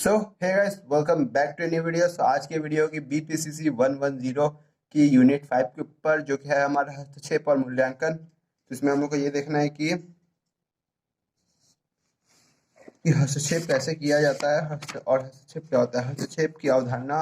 So hey guys, welcome back to new video. आज के video की BPCC 110 की यूनिट 5 के ऊपर जो कि है हमारा हस्तक्षेप और मूल्यांकन। तो इसमें हम लोग को ये देखना है कि हस्तक्षेप कैसे किया जाता है और हस्तक्षेप क्या होता है। हस्तक्षेप की अवधारणा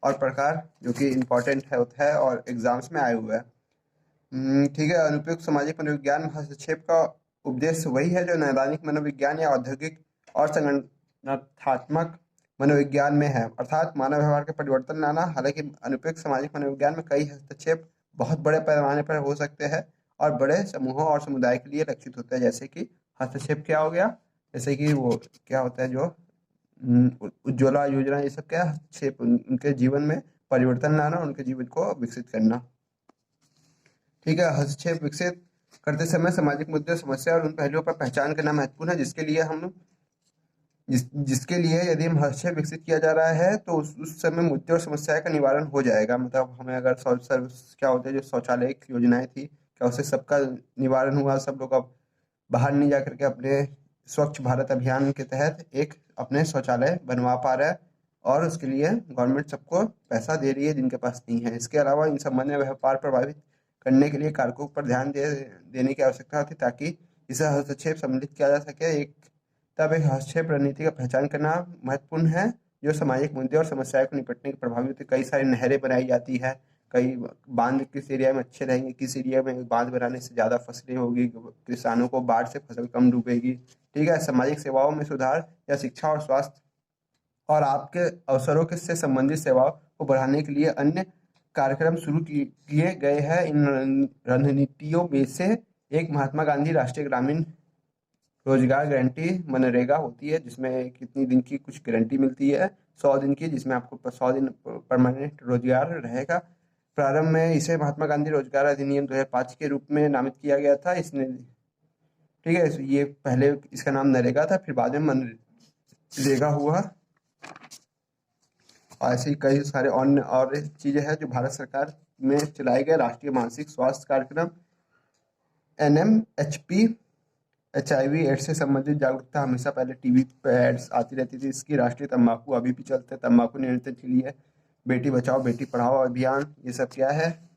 और प्रकार जो कि इम्पोर्टेंट है होता है और एग्जाम्स में आए हुए हैं। ठीक है। अनुपयुक्त सामाजिक मनोविज्ञान में हस्तक्षेप का उद्देश्य वही है जो नैदानिक मनोविज्ञान या औद्योगिक और संगठनात्मक मनोविज्ञान में है, अर्थात मानव व्यवहार के परिवर्तन लाना। हालांकि अनुपयुक्त सामाजिक मनोविज्ञान में कई हस्तक्षेप बहुत बड़े पैमाने पर हो सकते हैं और बड़े समूहों और समुदाय के लिए लक्षित होते हैं। जैसे कि हस्तक्षेप क्या हो गया, जैसे कि वो क्या होता है जो उज्ज्वला योजना, ये सब क्या है? हस्तक्षेप उनके जीवन में परिवर्तन लाना, उनके जीवन को विकसित करना। ठीक है। हस्तक्षेप विकसित करते समय सामाजिक मुद्दे, समस्या और उन पहलुओं पर पहचान करना महत्वपूर्ण है जिसके लिए यदि हम हस्तक्षेप विकसित किया जा रहा है तो उस समय मुद्दे और समस्याएं का निवारण हो जाएगा। मतलब हमें अगर सर्विस क्या होते हैं, जो शौचालय की योजनाएं थी, क्या उससे सबका निवारण हुआ? सब लोग अब बाहर नहीं जा करके अपने स्वच्छ भारत अभियान के तहत एक अपने शौचालय बनवा पा रहे हैं और उसके लिए गवर्नमेंट सबको पैसा दे रही है जिनके पास नहीं है। इसके अलावा इन संबंध में व्यापार प्रभावित करने के लिए कारकों पर ध्यान देने की आवश्यकता होती है ताकि इसे हस्तक्षेप सम्मिलित किया जा सके। तब एक हस्तक्षेप रणनीति का पहचान करना महत्वपूर्ण है जो सामाजिक मुद्दे और समस्याओं को निपटने के प्रभावी होती है। कई सारी नहरें बनाई जाती है, कई बांध किस एरिया में अच्छे रहेंगे, किस एरिया में बांध बनाने से ज़्यादा फसलें होगी, किसानों को बाढ़ से फसल कम डूबेगी। ठीक है। सामाजिक सेवाओं में सुधार या शिक्षा और स्वास्थ्य और आपके अवसरों के से संबंधित सेवाओं को बढ़ाने के लिए अन्य कार्यक्रम शुरू किए गए हैं। इन रणनीतियों में से एक महात्मा गांधी राष्ट्रीय ग्रामीण रोजगार गारंटी मनरेगा होती है, जिसमें कितनी दिन की कुछ गारंटी मिलती है, 100 दिन की, जिसमें आपको 100 दिन परमानेंट रोजगार रहेगा। प्रारंभ में इसे महात्मा गांधी रोजगार अधिनियम 2005 के रूप में नामित किया गया था। इसने ठीक है, ये पहले इसका नाम नरेगा था, फिर बाद में मनरेगा हुआ। और ऐसे ही कई सारे अन्य और चीजें हैं जो भारत सरकार में चलाए गए राष्ट्रीय मानसिक स्वास्थ्य कार्यक्रम NMHP। HIV एड्स से संबंधित जागरूकता हमेशा पहले टीवी पे एड्स आती रहती थी इसकी। राष्ट्रीय तंबाकू अभी भी चलते हैं, तंबाकू नियंत्रण के लिए बेटी बचाओ बेटी पढ़ाओ अभियान, ये सब क्या है?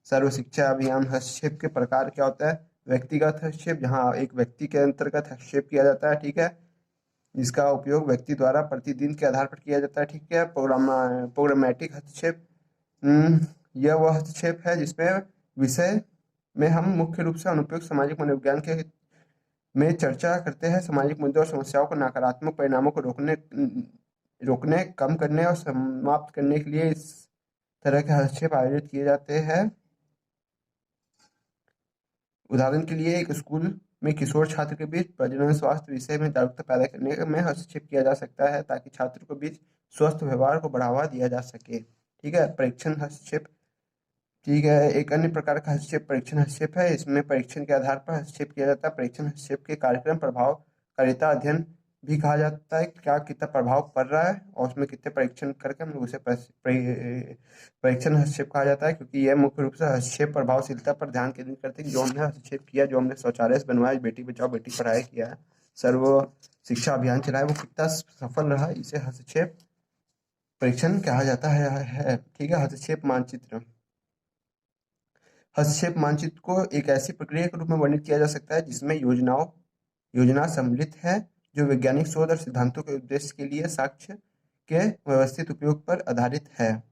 सर्व शिक्षा अभियान। हस्तक्षेप के प्रकार क्या होता है? व्यक्तिगत हस्तक्षेप, जहाँ एक व्यक्ति के अंतर्गत हस्तक्षेप किया जाता है। ठीक है। जिसका उपयोग व्यक्ति द्वारा प्रतिदिन के आधार पर किया जाता है। ठीक है। प्रोग्रामेटिक हस्तक्षेप, यह वह हस्तक्षेप है जिसमें विषय में हम मुख्य रूप से अनुपयुक्त सामाजिक मनोविज्ञान के में चर्चा करते हैं। सामाजिक मुद्दों और समस्याओं को नकारात्मक परिणामों को रोकने, कम करने और समाप्त करने के लिए इस तरह के हस्तक्षेप आयोजित किए जाते हैं। उदाहरण के लिए एक स्कूल में किशोर छात्र के बीच प्रजनन स्वास्थ्य विषय में जागरूकता पैदा करने में हस्तक्षेप किया जा सकता है ताकि छात्र के बीच स्वस्थ व्यवहार को बढ़ावा दिया जा सके। ठीक है। परीक्षण हस्तक्षेप। ठीक है। एक अन्य प्रकार का हस्तक्षेप परीक्षण हस्तक्षेप है। इसमें परीक्षण के आधार पर हस्तक्षेप किया जाता है। परीक्षण हस्तक्षेप के कार्यक्रम प्रभावकारिता अध्ययन भी कहा जाता है। क्या कितना प्रभाव पड़ रहा है और उसमें कितने परीक्षण करके हम लोग उसे परीक्षण हस्तक्षेप कहा जाता है, क्योंकि यह मुख्य रूप से हस्तक्षेप प्रभावशीलता पर ध्यान केंद्रित करते हैं। जो हमने हस्तक्षेप किया, जो हमने शौचालय बनवाया, बेटी बचाओ बेटी पढ़ाई किया है, सर्व शिक्षा अभियान चलाया, वो कितना सफल रहा, इसे हस्तक्षेप परीक्षण कहा जाता है। ठीक है। हस्तक्षेप मानचित्र। हस्तक्षेप मानचित्र को एक ऐसी प्रक्रिया के रूप में वर्णित किया जा सकता है जिसमें योजना सम्मिलित है जो वैज्ञानिक शोध और सिद्धांतों के उद्देश्य के लिए साक्ष्य के व्यवस्थित उपयोग पर आधारित है।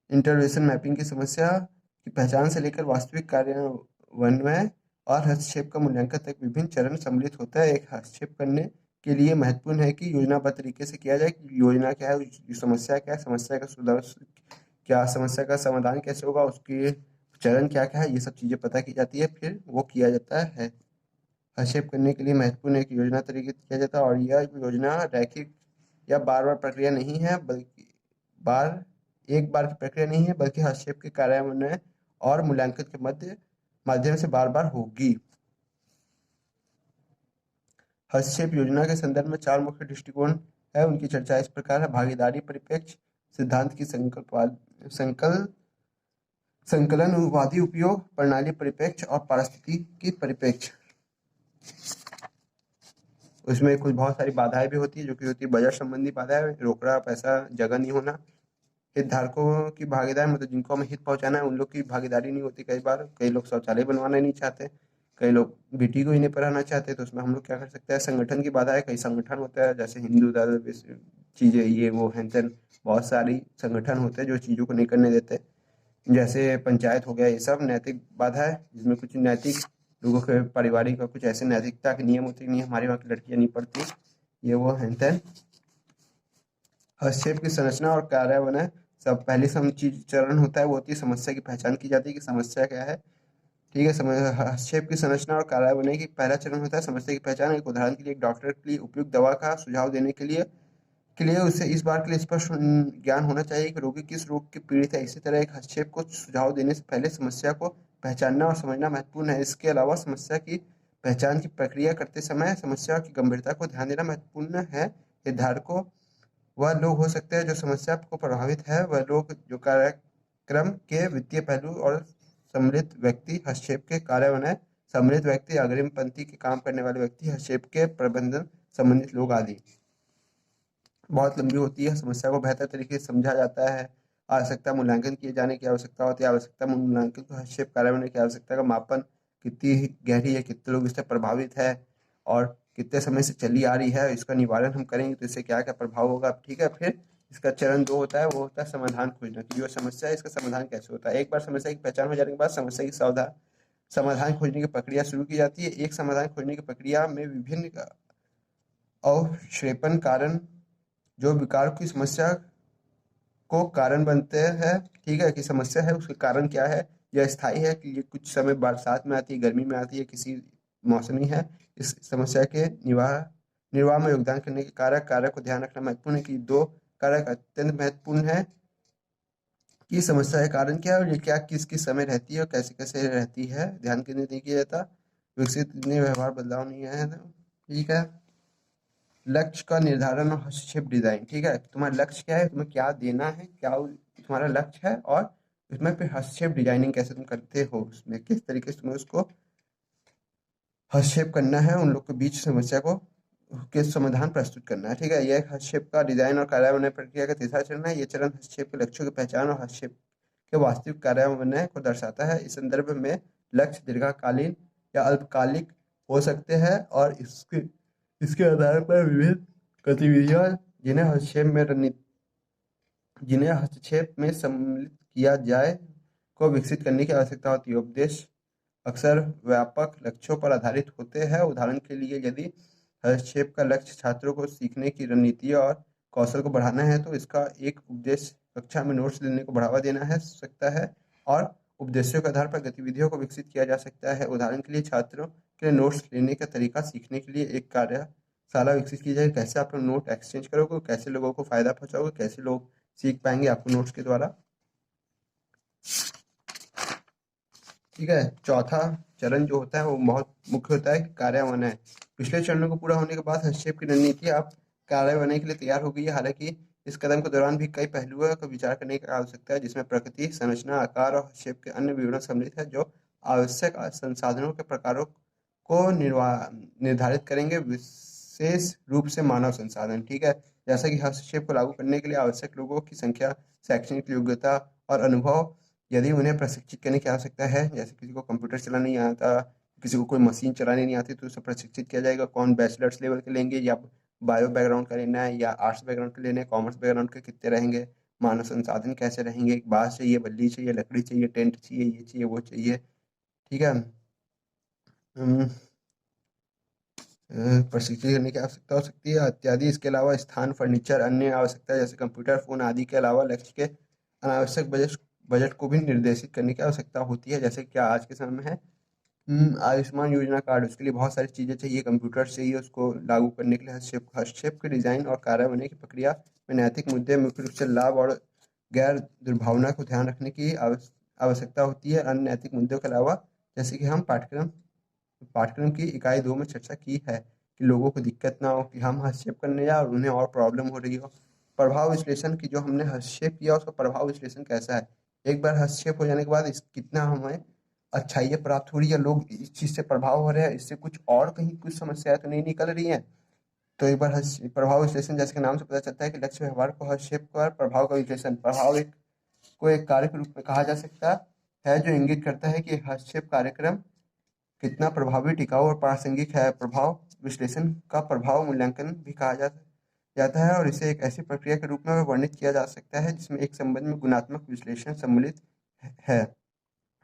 इंटरवेंशन मैपिंग की समस्या की पहचान से लेकर वास्तविक कार्यान्वयन और हस्तक्षेप का मूल्यांकन तक विभिन्न चरण सम्मिलित होता है। एक हस्तक्षेप करने के लिए महत्वपूर्ण है कि योजनाबद्ध तरीके से किया जाए कि योजना क्या है, समस्या क्या है, समस्या का सुधार क्या, समस्या का समाधान कैसे होगा, उसके चरण क्या क्या है, ये सब चीज़ें पता की जाती है, फिर वो किया जाता है। हस्तक्षेप करने के लिए महत्वपूर्ण है कि योजना तरीके से किया जाता है और यह योजना रैखिक या बार बार प्रक्रिया नहीं है, बल्कि एक बार की प्रक्रिया नहीं है, बल्कि हस्तक्षेप के कार्यान्वयन और मूल्यांकन के माध्यम से बार बार होगी। हस्तक्षेप योजना के संदर्भ में 4 मुख्य दृष्टिकोण है। उनकी चर्चा इस प्रकार है: भागीदारी परिप्रेक्ष्य, सिद्धांत की संकलनवादी उपयोग, प्रणाली परिप्रेक्ष्य और पारिस्थितिकी परिप्रेक्ष्य। उसमें कुछ बहुत सारी बाधाएं भी होती है, जो कि होती है बजट संबंधी बाधाएं, रोकड़ा पैसा, जगह नहीं होना, हितधारकों की भागीदारी, मतलब जिनको हमें हित पहुंचाना है उन लोग की भागीदारी नहीं होती। कई बार कई लोग शौचालय बनवाना नहीं चाहते, कई लोग बेटी को ही नहीं पढ़ाना चाहते, तो उसमें हम लोग क्या कर सकते हैं, संगठन की बाधा है। कई संगठन होते हैं जैसे हिंदू दल, चीजें ये वो हैं तेन, बहुत सारी संगठन होते हैं जो चीजों को नहीं करने देते, जैसे पंचायत हो गया। ये सब नैतिक बाधा है, जिसमें कुछ नैतिक लोगों के पारिवारिक और कुछ ऐसे नैतिकता के नियम होते हैं, नहीं हमारे वहाँ की लड़कियां नहीं पढ़ती, ये वो हैं तेन। हस्तक्षेप की संरचना और कार्यान्वयन है। सब पहली चीज चरण होता है वो होती है समस्या की पहचान की जाती है कि समस्या क्या है। ठीक है, हस्तक्षेप की संरचना और कार्यान्वयन की पहला चरण होता है समस्या की पहचान। एक उदाहरण के लिए, एक डॉक्टर के लिए उपयुक्त दवा का सुझाव देने के लिए उसे इस बात के लिए स्पष्ट ज्ञान होना चाहिए कि रोगी किस रोग के पीड़ित है। इसी तरह एक हस्तक्षेप को सुझाव देने से पहले समस्या को पहचानना और समझना महत्वपूर्ण है। इसके अलावा समस्या की पहचान की प्रक्रिया करते समय समस्या की गंभीरता को ध्यान देना महत्वपूर्ण है। हितधारकों वह लोग हो सकते हैं जो समस्या को प्रभावित है, वह लोग जो कार्यक्रम के वित्तीय पहलू और सम्मिलित व्यक्ति हस्तक्षेप के कार्यान्वयन, सम्मिलित व्यक्ति, अग्रिम पंक्ति के काम करने वाले व्यक्ति, हस्तक्षेप के प्रबंधन संबंधित लोग आदि। बहुत लंबी होती है, समस्या को बेहतर तरीके से समझा जाता है, आवश्यकता मूल्यांकन किए जाने की आवश्यकता होती है, आवश्यकता मूल्यांकन को हस्तक्षेप कार्यान्वयन की आवश्यकता का मापन, कितनी गहरी है, कितने लोग इससे प्रभावित है और कितने समय से चली आ रही है, इसका निवारण हम करेंगे तो इससे क्या क्या प्रभाव होगा। ठीक है, फिर इसका चरण 2 होता है, वो होता है समाधान खोजना कि जो समस्या है इसका समाधान कैसे होता है। एक बार समस्या की पहचान हो जाने के बाद समस्या की समाधान खोजने की प्रक्रिया शुरू की जाती है। एक समाधान खोजने की प्रक्रिया में विभिन्न अवक्षेपण कारण जो विकार की समस्या को कारण बनते हैं। ठीक है, कि समस्या है उसके कारण क्या है, यह स्थायी है कि ये कुछ समय बरसात में आती है, गर्मी में आती है, किसी मौसमी है। इस समस्या के निर्वाह में योगदान करने के कारक को ध्यान रखना महत्वपूर्ण है कि दो कारक अत्यंत महत्वपूर्ण है कि समस्या का कारण क्या है और ये क्या किस किस समय रहती है और कैसे कैसे रहती है, ध्यान केंद्रित नहीं किया जाता। विकसित इतने व्यवहार बदलाव नहीं है। ठीक है, लक्ष्य का निर्धारण और हस्तक्षेप डिजाइन। ठीक है, तुम्हारा लक्ष्य क्या है, तुम्हें क्या देना है, क्या तुम्हारा लक्ष्य है, और उसमें फिर हस्तक्षेप डिजाइनिंग कैसे तुम करते हो, उसमें किस तरीके से तुम्हें उसको हस्तक्षेप करना है, उन लोग के बीच समस्या को के समाधान प्रस्तुत करना है। ठीक है, यह हस्तक्षेप का डिजाइन और कार्यान्वयन प्रक्रिया का तीसरा चरण है। ये चरण हस्तक्षेप के लक्ष्यों की पहचान और हस्तक्षेप के वास्तविक कार्यान्वयन को दर्शाता है। इस संदर्भ में लक्ष्य दीर्घकालीन या अल्पकालिक हो सकते हैं और इसके इसके आधार पर विभिन्न गतिविधियां जिन्हें हस्तक्षेप में सम्मिलित किया जाए को विकसित करने की आवश्यकता होती है। उपदेश अक्सर व्यापक लक्ष्यों पर आधारित होते हैं। उदाहरण के लिए, यदि हस्तक्षेप का लक्ष्य छात्रों को सीखने की रणनीति और कौशल को बढ़ाना है तो इसका एक उपदेश कक्षा में नोट्स लेने को बढ़ावा देना है सकता है और उपदेशों के आधार पर गतिविधियों को विकसित किया जा सकता है। उदाहरण के लिए, छात्रों के नोट्स लेने का तरीका सीखने के लिए एक कार्यशाला विकसित की जाए। कैसे आप लोग नोट एक्सचेंज करोगे, कैसे लोगों को फायदा पहुंचाओगे, कैसे लोग सीख पाएंगे आपको नोट्स के द्वारा। ठीक है, चौथा चरण जो होता है वो बहुत मुख्य होता है कि कार्यान्वयन है। पिछले चरणों को पूरा होने के बाद हस्तक्षेप की रणनीति आप कार्यान्वयन के लिए तैयार हो गई है। हालांकि इस कदम के दौरान भी कई पहलुओं का विचार करने की आवश्यकता है, जिसमें प्रकृति, संरचना, आकार और हस्तक्षेप के अन्य विवरण सम्मिलित है जो आवश्यक संसाधनों के प्रकारों को निर्धारित करेंगे, विशेष रूप से मानव संसाधन। ठीक है, जैसा कि हस्तक्षेप को लागू करने के लिए आवश्यक लोगों की संख्या, शैक्षणिक योग्यता और अनुभव, यदि उन्हें प्रशिक्षित करने की आवश्यकता है, जैसे किसी को कंप्यूटर चलाना नहीं आता, किसी को कोई मशीन चलानी नहीं आती, तो उसे प्रशिक्षित किया जाएगा। कौन बैचलर्स लेवल के लेंगे या बायो बैकग्राउंड का लेना है या आर्ट्स बैकग्राउंड के लेना है, कॉमर्स बैकग्राउंड के कितने रहेंगे, मानव संसाधन कैसे रहेंगे, बांस चाहिए, बल्ली चाहिए, लकड़ी चाहिए, टेंट चाहिए, ये चाहिए, वो चाहिए। ठीक है, प्रशिक्षित करने की आवश्यकता हो सकती है इत्यादि। इसके अलावा स्थान, फर्नीचर, अन्य आवश्यकता जैसे कंप्यूटर, फोन आदि के अलावा लक्ष्य के अनावश्यक बजट को भी निर्देशित करने की आवश्यकता होती है। जैसे क्या आज के समय में है आयुष्मान योजना कार्ड, उसके लिए बहुत सारी चीज़ें चाहिए, कंप्यूटर चाहिए, उसको लागू करने के लिए हस्तक्षेप के डिजाइन और कार्यान्वयन की प्रक्रिया में नैतिक मुद्दे, मुख्य रूप से लाभ और गैर दुर्भावना को ध्यान रखने की आवश्यकता होती है। अन्य नैतिक मुद्दों के अलावा, जैसे कि हम पाठ्यक्रम की इकाई 2 में चर्चा की है कि लोगों को दिक्कत ना हो कि हम हस्तक्षेप करने जाए और उन्हें और प्रॉब्लम हो रही हो। प्रभाव विश्लेषण की, जो हमने हस्तक्षेप किया उसका प्रभाव विश्लेषण कैसा है। एक बार हस्तक्षेप हो जाने के बाद कितना हमें अच्छाइयाँ प्राप्त हो रही है, लोग इस चीज़ से प्रभाव हो रहे हैं, इससे कुछ और कहीं कुछ समस्याएं तो नहीं निकल रही हैं, तो एक बार प्रभाव विश्लेषण जैसे कि नाम से पता चलता है कि लक्ष्य व्यवहार को हस्तक्षेप कर प्रभाव का विश्लेषण। प्रभाव को एक कार्य के रूप में कहा जा सकता है जो इंगित करता है कि हस्तक्षेप कार्यक्रम कितना प्रभावी, टिकाऊ और प्रासंगिक है। प्रभाव विश्लेषण का प्रभाव मूल्यांकन भी कहा जाता है और इसे एक ऐसी प्रक्रिया के रूप में वर्णित किया जा सकता है जिसमें एक संबंध में गुणात्मक विश्लेषण सम्मिलित है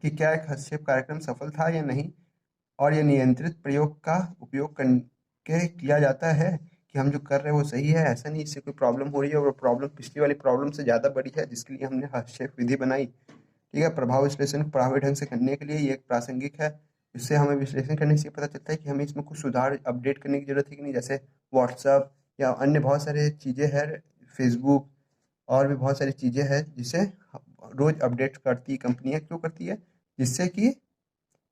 कि क्या एक हस्तक्षेप कार्यक्रम सफल था या नहीं, और यह नियंत्रित प्रयोग का उपयोग करके किया जाता है कि हम जो कर रहे हैं वो सही है। ऐसा नहीं इससे कोई प्रॉब्लम हो रही है और वो प्रॉब्लम पिछली वाली प्रॉब्लम से ज़्यादा बड़ी है जिसके लिए हमने हस्तक्षेप विधि बनाई। ठीक है, प्रभाव विश्लेषण को प्रभावी ढंग से करने के लिए ये एक प्रासंगिक है। इससे हमें विश्लेषण करने से पता चलता है कि हमें इसमें कुछ सुधार अपडेट करने की जरूरत है कि नहीं, जैसे व्हाट्सअप या अन्य बहुत सारे चीज़ें हैं, फेसबुक और भी बहुत सारी चीज़ें हैं जिसे रोज़ अपडेट करती कंपनियां क्यों करती है, जिससे कि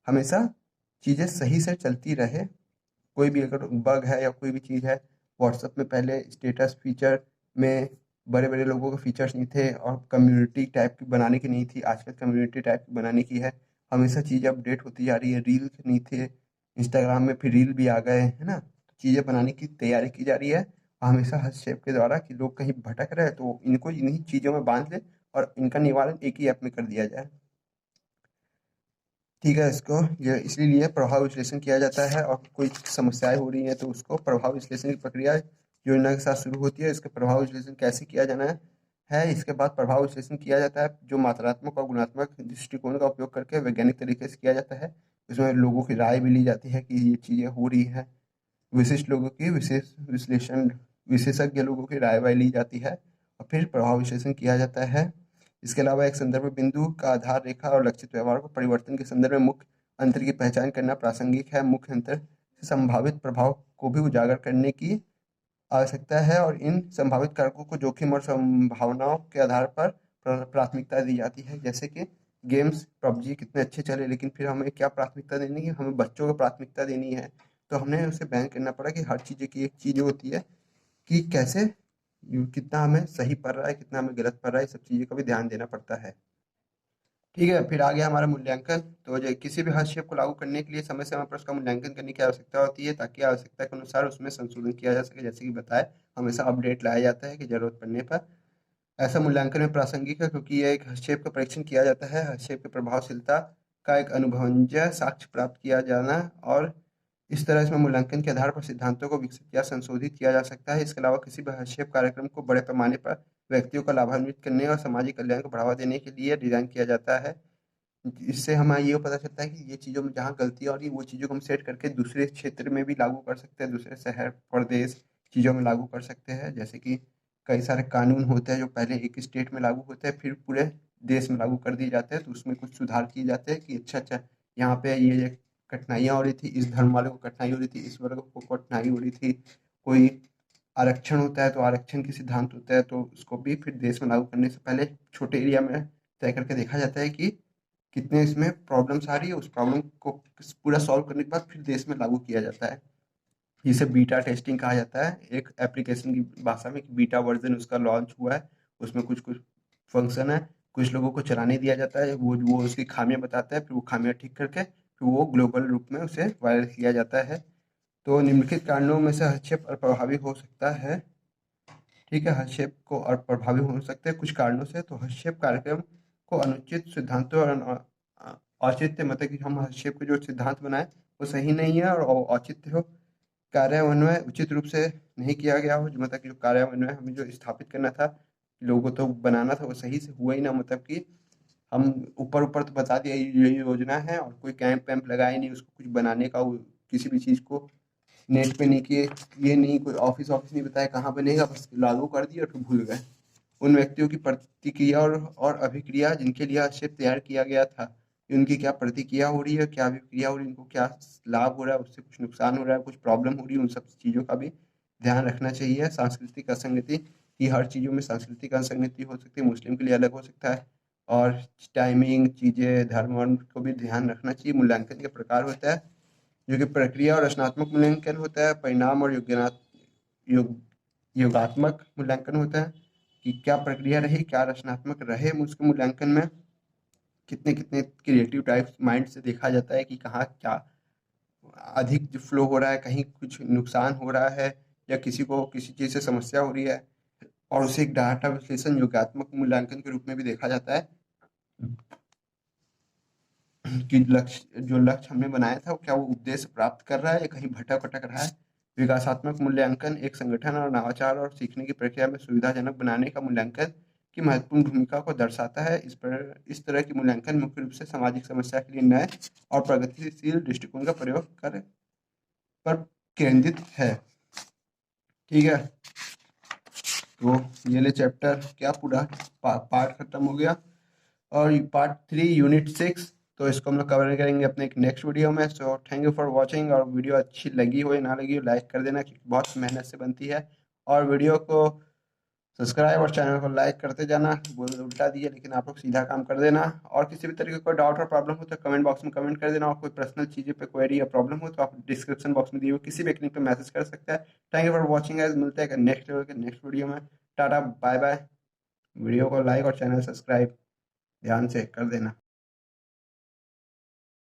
हमेशा चीज़ें सही से चलती रहे। कोई भी अगर बग है या कोई भी चीज़ है, व्हाट्सएप में पहले स्टेटस फीचर में बड़े बड़े लोगों के फीचर्स नहीं थे और कम्युनिटी टाइप की बनाने की नहीं थी, आजकल कम्युनिटी टाइप की बनाने की है। हमेशा चीज़ें अपडेट होती जा रही है। रील नहीं थे इंस्टाग्राम में, फिर रील भी आ गए, है ना। चीज़ें बनाने की तैयारी की जा रही है हमेशा हस्तक्षेप के द्वारा कि लोग कहीं भटक रहे हैं तो इनको इन्हीं चीज़ों में बांध ले और इनका निवारण एक ही ऐप में कर दिया जाए। ठीक है, इसको ये इसलिए प्रभाव विश्लेषण किया जाता है और कोई समस्याएं हो रही हैं तो उसको प्रभाव विश्लेषण की प्रक्रिया योजना के साथ शुरू होती है। इसका प्रभाव विश्लेषण कैसे किया जाना है, इसके बाद प्रभाव विश्लेषण किया जाता है जो मात्रात्मक और गुणात्मक दृष्टिकोण का उपयोग करके वैज्ञानिक तरीके से किया जाता है। इसमें लोगों की राय भी ली जाती है कि ये चीज़ें हो रही है, विशिष्ट लोगों की विशेष विश्लेषण विशेषज्ञ लोगों की राय वाय ली जाती है और फिर प्रभाव विश्लेषण किया जाता है। इसके अलावा एक संदर्भ बिंदु का आधार रेखा और लक्षित व्यवहार को परिवर्तन के संदर्भ में मुख्य अंतर की पहचान करना प्रासंगिक है। मुख्य अंतर से संभावित प्रभाव को भी उजागर करने की आवश्यकता है और इन संभावित कारकों को जोखिम और संभावनाओं के आधार पर प्राथमिकता दी जाती है। जैसे कि गेम्स पबजी कितने अच्छे चले, लेकिन फिर हमें क्या प्राथमिकता देनी है, हमें बच्चों को प्राथमिकता देनी है, तो हमने उसे बैन करना पड़ा कि हर चीज़ की एक चीज़ होती है कि कैसे कितना हमें सही पड़ रहा है, कितना हमें गलत पड़ रहा है, सब चीज़ों का भी ध्यान देना पड़ता है। ठीक है, फिर आ गया हमारा मूल्यांकन। तो जो किसी भी हस्तक्षेप को लागू करने के लिए समय समय पर उसका मूल्यांकन करने की आवश्यकता होती है ताकि आवश्यकता के अनुसार उसमें संशोधन किया जा सके। जैसे कि बताया, हमेशा अपडेट लाया जाता है कि जरूरत पड़ने पर। ऐसा मूल्यांकन में प्रासंगिक है क्योंकि यह एक हस्तक्षेप का परीक्षण किया जाता है। हस्तक्षेप की प्रभावशीलता का एक अनुभवजन्य साक्ष्य प्राप्त किया जाना और इस तरह इसमें मूल्यांकन के आधार पर सिद्धांतों को विकसित या संशोधित किया जा सकता है। इसके अलावा किसी भी हस्तक्षेप कार्यक्रम को बड़े पैमाने पर व्यक्तियों को लाभान्वित करने और सामाजिक कल्याण को बढ़ावा देने के लिए डिजाइन किया जाता है। इससे हमें ये पता चलता है कि ये चीज़ों में जहाँ गलती हो रही है वो चीज़ों को हम सेट करके दूसरे क्षेत्र में भी लागू कर सकते हैं, दूसरे शहर प्रदेश चीज़ों में लागू कर सकते हैं। जैसे कि कई सारे कानून होते हैं जो पहले एक स्टेट में लागू होते हैं फिर पूरे देश में लागू कर दिए जाते हैं, तो उसमें कुछ सुधार किए जाते हैं कि अच्छा अच्छा यहाँ पे ये कठिनाइयाँ हो रही थी, इस धर्म वाले को कठिनाई हो रही थी, इस वर्ग को कठिनाई हो रही थी। कोई आरक्षण होता है तो आरक्षण की सिद्धांत होता है तो उसको भी फिर देश में लागू करने से पहले छोटे एरिया में तय करके देखा जाता है कि कितने इसमें प्रॉब्लम्स आ रही है, उस प्रॉब्लम को पूरा सॉल्व करने के बाद फिर देश में लागू किया जाता है। जिसे बीटा टेस्टिंग कहा जाता है एक एप्लीकेशन की भाषा में, कि बीटा वर्जन उसका लॉन्च हुआ है, उसमें कुछ कुछ फंक्शन है, कुछ लोगों को चलाने दिया जाता है, वो उसकी खामियां बताता है, फिर वो खामियां ठीक करके फिर वो ग्लोबल रूप में उसे वायरल किया जाता है। तो निम्नलिखित कारणों में से हस्तक्षेप और प्रभावी हो सकता है। ठीक है, हस्तक्षेप को और प्रभावी हो सकते हैं कुछ कारणों से। तो हस्तक्षेप कार्यक्रम को अनुचित सिद्धांतों और औचित्य, मतलब कि हम हस्तक्षेप के जो सिद्धांत बनाए वो सही नहीं है और औचित्य हो, कार्यान्वयन उचित रूप से नहीं किया गया हो, जो मतलब कि जो कार्यान्वयन हमें जो स्थापित करना था, लोगों तो बनाना था, वो सही से हुआ ही ना। मतलब कि हम ऊपर ऊपर तो बता दिया ये योजना है और कोई कैंप वैम्प लगाया नहीं उसको कुछ बनाने का, किसी भी चीज़ को नेट पे नहीं किए, ये नहीं कोई ऑफिस ऑफिस नहीं बताया कहाँ बनेगा, बस लागू कर दिया और फिर भूल गए। उन व्यक्तियों की प्रतिक्रिया और अभिक्रिया जिनके लिए आक्षेप तैयार किया गया था, उनकी क्या प्रतिक्रिया हो रही है, क्या अभिक्रिया हो रही है, उनको क्या लाभ हो रहा है, उससे कुछ नुकसान हो रहा है, कुछ प्रॉब्लम हो रही है, उन सब चीज़ों का भी ध्यान रखना चाहिए। सांस्कृतिक असंगति की हर चीज़ों में सांस्कृतिक असंगति हो सकती है, मुस्लिम के लिए अलग हो सकता है, और टाइमिंग चीज़ें धर्म वर्म को भी ध्यान रखना चाहिए। मूल्यांकन के प्रकार होता है जो कि प्रक्रिया और रचनात्मक मूल्यांकन होता है, परिणाम और योग योगात्मक मूल्यांकन होता है कि क्या प्रक्रिया रही, क्या रचनात्मक रहे उसके मूल्यांकन में, कितने कितने क्रिएटिव टाइप्स माइंड से देखा जाता है कि कहाँ क्या अधिक फ्लो हो रहा है, कहीं कुछ नुकसान हो रहा है, या किसी को किसी चीज़ से समस्या हो रही है और उसे एक डाटा विश्लेषण योगात्मक मूल्यांकन के रूप में भी देखा जाता है कि जो लक्ष्य हमने बनाया था क्या वो उद्देश्य प्राप्त कर रहा है या कहीं भटक भटक रहा है। विकासात्मक मूल्यांकन एक संगठन और नवाचार और सीखने की प्रक्रिया में सुविधाजनक बनाने का मूल्यांकन की महत्वपूर्ण भूमिका को दर्शाता है। इस तरह की मूल्यांकन मुख्य रूप से सामाजिक समस्या के लिए नए और प्रगतिशील दृष्टिकोण का प्रयोग कर पर केंद्रित है। ठीक है, तो ये ले चैप्टर क्या पूरा पार्ट खत्म हो गया और पार्ट 3 यूनिट 6 तो इसको हम लोग कवर करेंगे अपने एक नेक्स्ट वीडियो में। So thank you for watching. और वीडियो अच्छी लगी हो या ना लगी हो लाइक कर देना क्योंकि बहुत मेहनत से बनती है। और वीडियो को सब्सक्राइब और चैनल को लाइक करते जाना। बोल उल्टा दिए लेकिन आप लोग सीधा काम कर देना। और किसी भी तरीके का कोई डाउट और प्रॉब्लम हो तो कमेंट बॉक्स में कमेंट कर देना। और कोई पर्सनल चीज़ें पे क्वेरी या प्रॉब्लम हो तो आप डिस्क्रिप्शन बॉक्स में दिए हुए किसी भी एक लिंक पे मैसेज कर सकते हैं। Thank you for watching guys. मिलते हैं नेक्स्ट लेवल के नेक्स्ट वीडियो में। टाटा बाय बाय। वीडियो को लाइक और चैनल सब्सक्राइब ध्यान से कर देना।